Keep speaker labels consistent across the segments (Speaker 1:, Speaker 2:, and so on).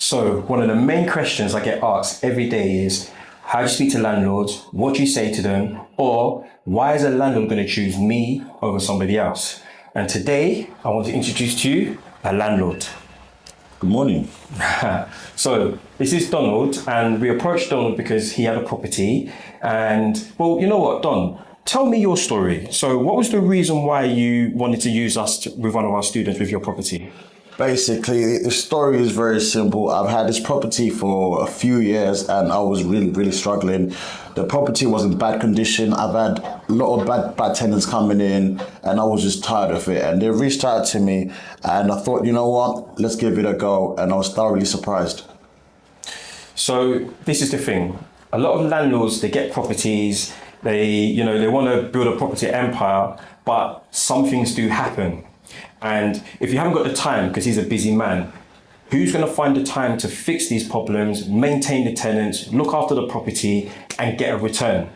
Speaker 1: So one of the main questions I get asked every day is, how do you speak to landlords? What do you say to them? Or why is a landlord going to choose me over somebody else? And today I want to introduce to you a landlord.
Speaker 2: Good morning.
Speaker 1: So this is Donald, and we approached Donald because he had a property. And well, you know what, Don? Tell me your story. So what was the reason why you wanted to use us with one of our students with your property?
Speaker 2: Basically, the story is very simple. I've had this property for a few years and I was really struggling. The property was in bad condition. I've had a lot of bad tenants coming in and I was just tired of it. And they reached out to me and I thought, you know what, let's give it a go. And I was thoroughly surprised.
Speaker 1: So this is the thing. A lot of landlords, they get properties, they want to build a property empire, but some things do happen. And if you haven't got the time, because he's a busy man, who's going to find the time to fix these problems, maintain the tenants, look after the property and get a return?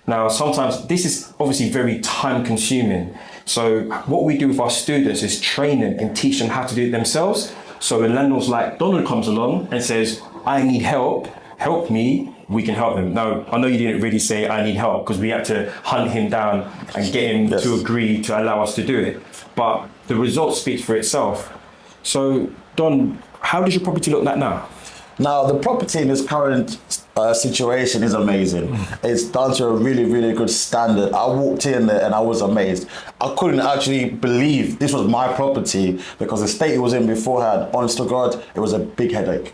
Speaker 1: Now, sometimes this is obviously very time consuming. So what we do with our students is train them and teach them how to do it themselves. So when landlords like Donald comes along and says, I need help me, we can help them. Now, I know you didn't really say I need help because we had to hunt him down and get him to agree to allow us to do it. But the result speaks for itself. So, Don, how does your property look like now?
Speaker 2: Now, the property in its current situation is amazing. It's done to a really good standard. I walked in there and I was amazed. I couldn't actually believe this was my property because the state it was in beforehand, honest to God, it was a big headache.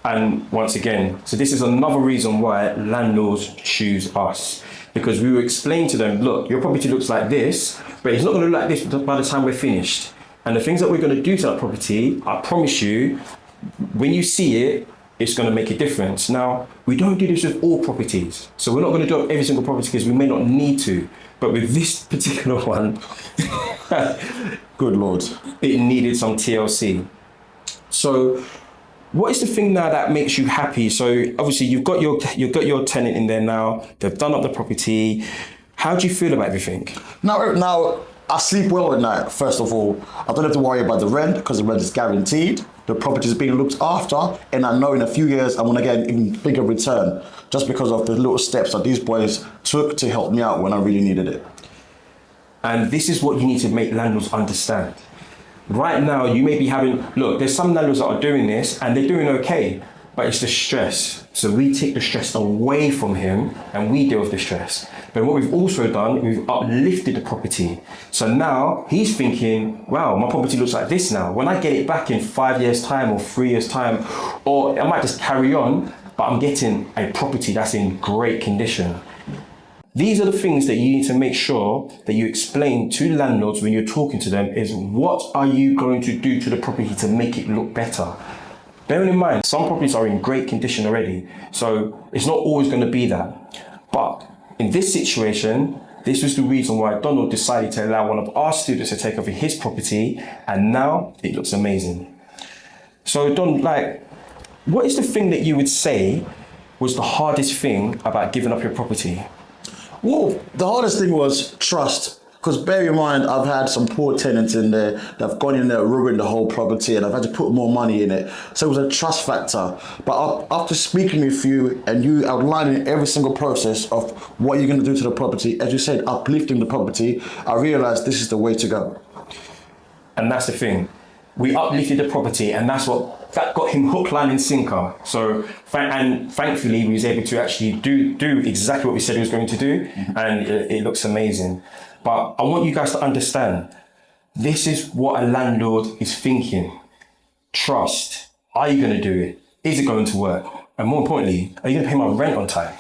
Speaker 1: And once again, so this is another reason why landlords choose us. Because we will explain to them, look, your property looks like this, but it's not going to look like this by the time we're finished. And the things that we're going to do to that property, I promise you, when you see it, it's going to make a difference. Now, we don't do this with all properties. So we're not going to do it with every single property because we may not need to. But with this particular one,
Speaker 2: good Lord,
Speaker 1: it needed some TLC. So what is the thing now that makes you happy? So obviously you've got your tenant in there now. They've done up the property. How do you feel about everything?
Speaker 2: Now I sleep well at night. First of all, I don't have to worry about the rent because the rent is guaranteed. The property is being looked after, and I know in a few years I'm gonna get an even bigger return just because of the little steps that these boys took to help me out when I really needed it.
Speaker 1: And this is what you need to make landlords understand. Right now, you may be look, there's some landlords that are doing this and they're doing okay, but it's the stress. So we take the stress away from him and we deal with the stress. But what we've also done, we've uplifted the property. So now he's thinking, wow, my property looks like this now. When I get it back in 5 years time or 3 years time, or I might just carry on, but I'm getting a property that's in great condition. These are the things that you need to make sure that you explain to landlords when you're talking to them is what are you going to do to the property to make it look better? Bearing in mind, some properties are in great condition already, so it's not always going to be that. But in this situation, this was the reason why Donald decided to allow one of our students to take over his property, and now it looks amazing. So Don, what is the thing that you would say was the hardest thing about giving up your property?
Speaker 2: Well, the hardest thing was trust. Because bear in mind, I've had some poor tenants in there that have gone in there, ruined the whole property, and I've had to put more money in it. So it was a trust factor. But after speaking with you and you outlining every single process of what you're going to do to the property, as you said, uplifting the property, I realized this is the way to go. And
Speaker 1: that's the thing. We uplifted the property, and that got him hook, line, and sinker. So, and thankfully, we was able to actually do exactly what we said he was going to do, and it looks amazing. But I want you guys to understand, this is what a landlord is thinking. Trust. Are you going to do it? Is it going to work? And more importantly, are you going to pay my rent on time?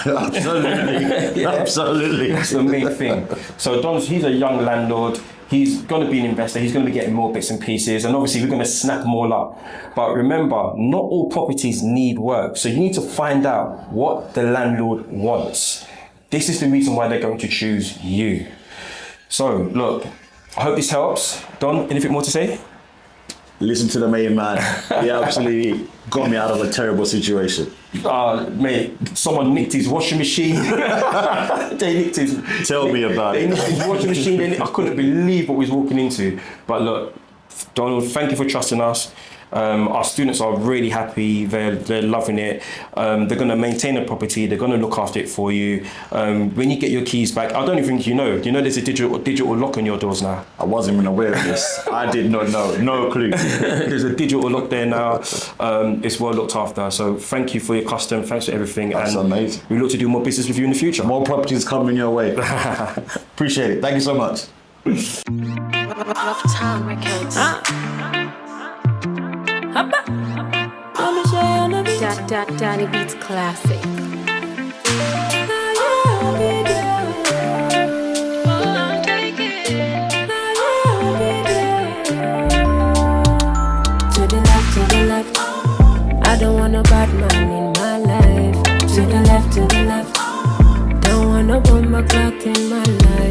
Speaker 2: Absolutely. Absolutely.
Speaker 1: That's the main thing. So Don, he's a young landlord. He's going to be an investor. He's going to be getting more bits and pieces. And obviously, we're going to snap them all up. But remember, not all properties need work. So you need to find out what the landlord wants. This is the reason why they're going to choose you. So, look, I hope this helps. Don, anything more to say?
Speaker 2: Listen to the main man. He absolutely got me out of a terrible situation.
Speaker 1: Mate, someone nicked his washing machine. They nicked his...
Speaker 2: Tell me about it.
Speaker 1: They nicked his washing machine. I couldn't believe what we was walking into. But look, Donald, thank you for trusting us. Our students are really happy. They're loving it. They're going to maintain the property. They're going to look after it for you. When you get your keys back, I don't even think you know. Do you know there's a digital lock on your doors now?
Speaker 2: I wasn't even aware of this. I did not know. No clue.
Speaker 1: There's a digital lock there now. It's well looked after. So thank you for your custom. Thanks for everything.
Speaker 2: That's amazing.
Speaker 1: We look to do more business with you in the future.
Speaker 2: More properties coming your way. Appreciate it. Thank you so much.
Speaker 3: Uptown Records. Danny Beats Classic. To the left. I don't want a bad man in my life. To the left. Don't want no bomb clock in my life.